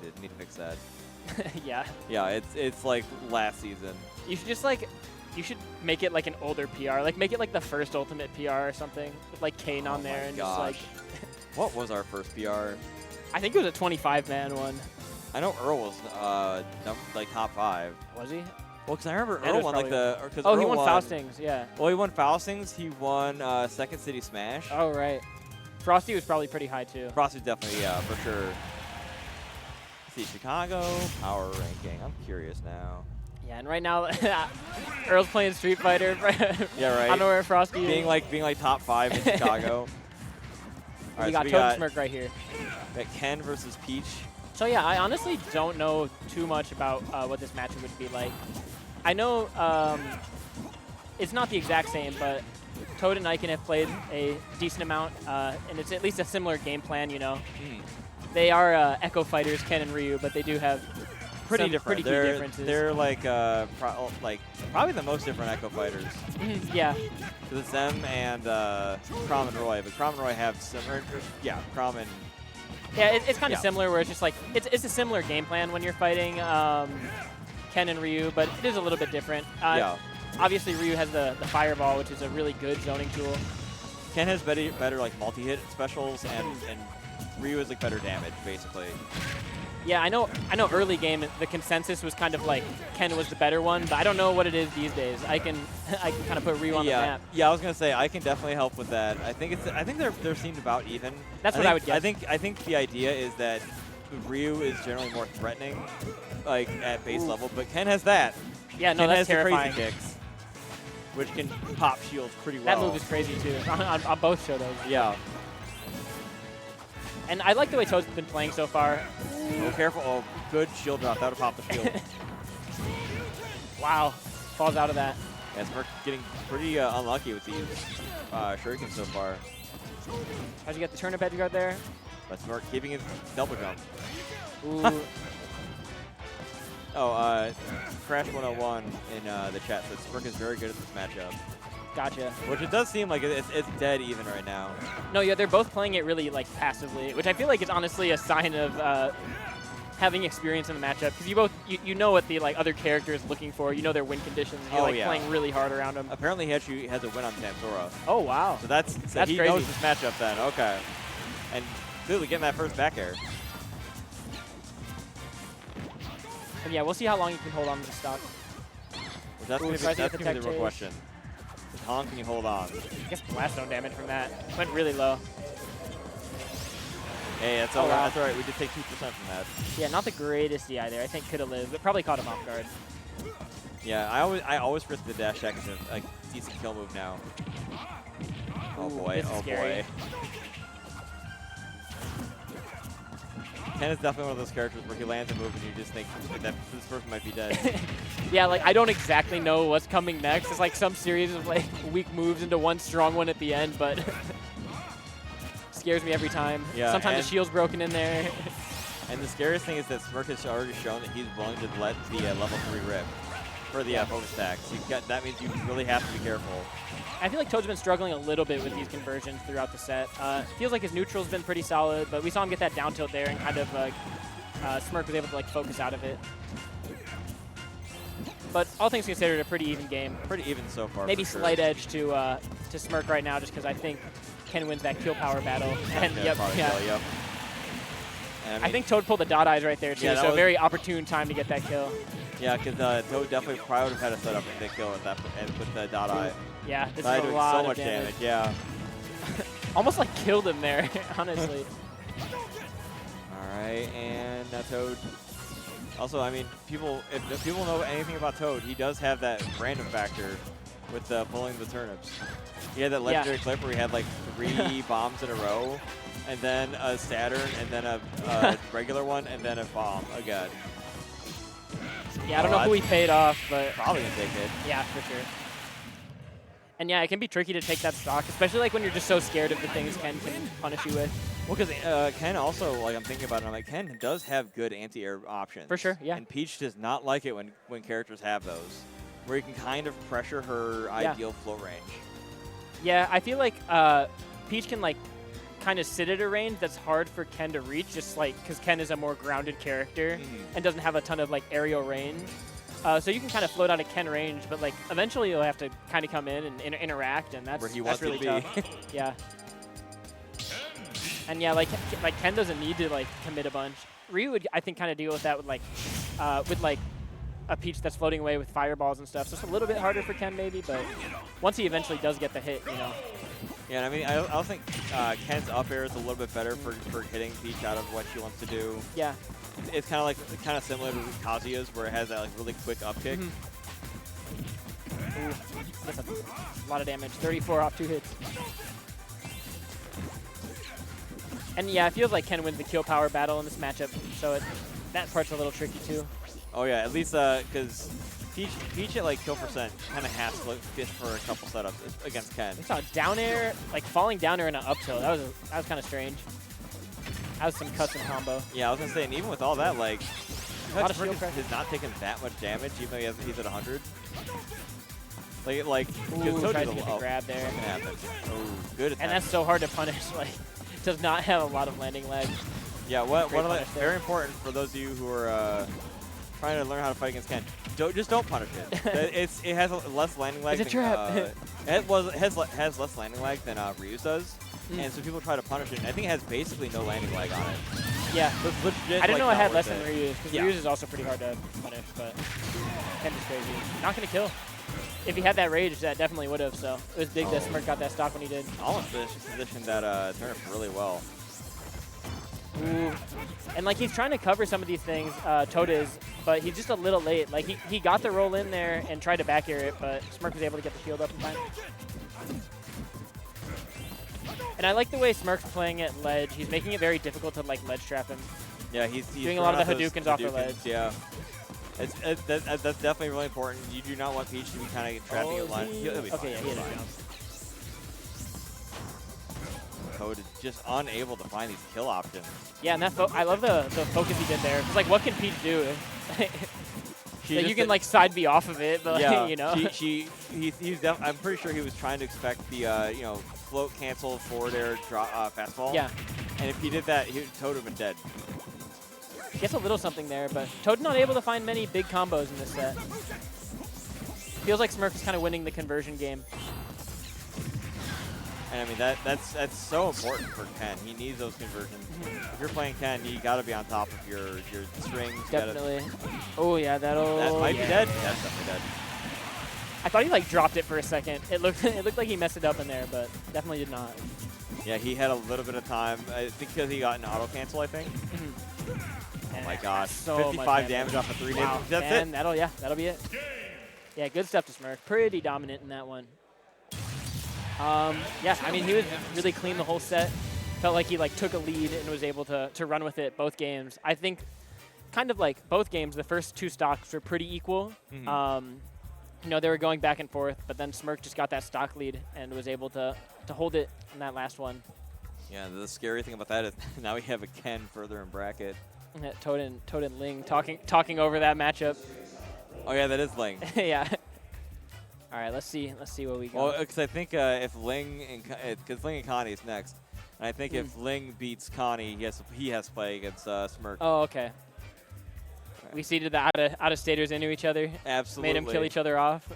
outdated. Need to fix that. Yeah. Yeah, it's like last season. You should just like, you should make it like an older PR. Like make it like the first Ultimate PR or something with like Kane on there and just like. What was our first PR? I think it was a 25-man one. I know Earl was like top 5. Was he? Well, because I remember Ed Earl was won like probably the. Oh, Earl he won Faustings, yeah. Well, he won Faustings. He won Second City Smash. Oh, right. Frosty was probably pretty high, too. Frosty's definitely, yeah, for sure. Let's see, Chicago power ranking. I'm curious now. Yeah, and right now, Earl's playing Street Fighter. Yeah, right. I don't know where Frosty is. Being like top 5 in Chicago. All right, we got so Toad and Smirk right here. Got Ken versus Peach. So yeah, I honestly don't know too much about what this matchup would be like. I know it's not the exact same, but Toad and Iken have played a decent amount, and it's at least a similar game plan, you know. They are Echo Fighters, Ken and Ryu, but they do have pretty key differences. They're like probably the most different Echo Fighters. Yeah. So it's them and Crom and Roy, but Crom and Roy have similar. Yeah, Crom and. Yeah, it's kind of similar where it's just like, it's a similar game plan when you're fighting Ken and Ryu, but it is a little bit different. Yeah. Obviously, Ryu has the Fireball, which is a really good zoning tool. Ken has better like multi-hit specials, and Ryu has like better damage, basically. Yeah, I know early game, the consensus was kind of like Ken was the better one, but I don't know what it is these days. I can kind of put Ryu on the map. Yeah, I was gonna say I can definitely help with that. I think they're seemed about even. That's what I would guess. I think the idea is that Ryu is generally more threatening, like at base level, but Ken has that. Yeah, no, Ken that's has terrifying. the crazy kicks, which can pop shields pretty well. That move is crazy too. on both Shotos. Yeah. And I like the way Toad's been playing so far. Oh, careful. Oh, good shield drop. That would pop the shield. Wow. Falls out of that. Yeah, Smirk getting pretty unlucky with these shurikens so far. How'd you get the turnip edge guard there? But Smirk keeping his double jump. Ooh. Oh, Crash 101 in the chat says Smirk is very good at this matchup. Gotcha. Which it does seem like it's dead even right now. No, yeah, they're both playing it really like passively, which I feel like is honestly a sign of having experience in the matchup, because you know what the like other character is looking for. You know their win conditions. And you're playing really hard around them. Apparently he actually has a win on Samsora. Oh wow. So that's he crazy. knows this matchup then. Okay. And clearly getting that first back air. And yeah, we'll see how long you can hold on to the stock. Well, that's going to be the real question. How long can you hold on? I guess blast zone damage from that. Went really low. Hey, that's all right. That's all right. We did take 2% from that. Yeah, not the greatest DI there. I think could have lived, but probably caught him off guard. Yeah, I always forget the dash attack is a decent kill move now. Oh boy, this is scary. boy. Ken is definitely one of those characters where he lands a move and you just think that this person might be dead. Yeah, like I don't exactly know what's coming next. It's like some series of like weak moves into one strong one at the end, but scares me every time. Yeah, sometimes the shield's broken in there. And the scariest thing is that Smirk has already shown that he's willing to let the level 3 rip for the focus stacks. That means you really have to be careful. I feel like Toad's been struggling a little bit with these conversions throughout the set. Feels like his neutral's been pretty solid, but we saw him get that down tilt there and kind of Smirk was able to like focus out of it. But all things considered, a pretty even game. Pretty even so far. Maybe for slight sure. edge to Smirk right now, just because I think Ken wins that kill power battle. And yep. And I think Toad pulled the dot eyes right there too, so a very opportune time to get that kill. Yeah, because Toad definitely probably would have had a setup and the kill at that with the dot eye. Yeah, this is a lot so much damage. Yeah. Almost like killed him there, honestly. All right, and Toad. Also, I mean, if people know anything about Toad, he does have that random factor with pulling the turnips. He had that legendary clip where he had like 3 bombs in a row, and then a Saturn, and then a regular one, and then a bomb again. Yeah, I don't know who he paid off, but probably gonna take it. Yeah, for sure. And yeah, it can be tricky to take that stock, especially like when you're just so scared of the things Ken can punish you with. Well, because Ken also, like I'm thinking about it, I'm like, Ken does have good anti-air options. For sure, yeah. And Peach does not like it when characters have those, where you can kind of pressure her ideal flow range. Yeah, I feel like Peach can like kind of sit at a range that's hard for Ken to reach, just like because Ken is a more grounded character and doesn't have a ton of like aerial range. So you can kind of float out of Ken range, but like eventually you'll have to kind of come in and interact, and that's Where he that's wants really to tough. Yeah. And yeah, like Ken doesn't need to like commit a bunch. Ryu would, I think, kind of deal with that with like a Peach that's floating away with fireballs and stuff. So it's a little bit harder for Ken maybe, but once he eventually does get the hit, you know. Yeah, and I mean, I also think Ken's up air is a little bit better for hitting Peach out of what she wants to do. Yeah. It's kind of similar to Kazuya's, where it has that like really quick up kick. Ooh, that's a lot of damage. 34 off 2 hits. And yeah, it feels like Ken wins the kill power battle in this matchup, so that part's a little tricky too. Oh yeah, at least because Peach at like kill percent kind of has to fish for a couple setups against Ken. We saw down air, like falling down air in an up tilt. That was kind of strange. That was some custom combo. Yeah, I was gonna say, and even with all that, like, a lot of shield pressure. has not taken that much damage, even though he's at 100. Like, Ooh, tries to get the grab there. Oh, good attack. And that's so hard to punish. Like, does not have a lot of landing lag. Yeah, very important for those of you who are trying to learn how to fight against Ken. Just don't punish it. It has less landing lag. It's a trap. It has less landing lag than Ryu's does, and so people try to punish it. And I think it has basically no landing lag on it. Yeah. So it's legit, I didn't know I had less it. than Ryu's, because Ryu's is also pretty hard to punish, but Ken is crazy. Not gonna kill. If he had that rage, that definitely would have. So it was big that Smirk got that stock when he did. Almost positioned that turnip really well. Ooh. And like he's trying to cover some of these things, Toad is, but he's just a little late. Like he got the roll in there and tried to back air it, but Smirk was able to get the shield up in time. And I like the way Smirk's playing at ledge. He's making it very difficult to like ledge trap him. Yeah, he's doing a lot of the Hadoukens off the ledge. Yeah. That's definitely really important. You do not want Peach to be kind of trapping at line. Okay, yeah, he hit it. Toad is just unable to find these kill options. Yeah, and I love the focus he did there. It's like, what can Peach do? You can like side B off of it, but yeah, you know. I'm pretty sure he was trying to expect the float cancel forward air drop fastball. Yeah. And if he did that, Toad would have been dead. Gets a little something there, but Toad's not able to find many big combos in this set. Feels like Smirk is kind of winning the conversion game. And I mean that's so important for Ken. He needs those conversions. If you're playing Ken, you got to be on top of your strings. Definitely. Oh yeah, that might be dead. That's definitely dead. I thought he like dropped it for a second. It looked like he messed it up in there, but definitely did not. Yeah, he had a little bit of time. I think because he got an auto cancel, I think. Oh my gosh, so 55 damage off of 3 hits. Wow, That's and it. that'll be it. Yeah, good stuff to Smirk. Pretty dominant in that one. Yeah, I mean, he was really clean the whole set. Felt like he like took a lead and was able to run with it both games. I think kind of like both games, the first 2 stocks were pretty equal. They were going back and forth, but then Smirk just got that stock lead and was able to hold it in that last one. Yeah, the scary thing about that is now we have a Ken further in bracket. Toad and Ling talking over that matchup. Oh yeah, that is Ling. Yeah. All right, let's see what we got. Well, because I think if Ling because Ling and Connie is next, and I think if Ling beats Connie, he has to play against Smirk. Oh, okay. We seeded the out of staters into each other. Absolutely. Made them kill each other off.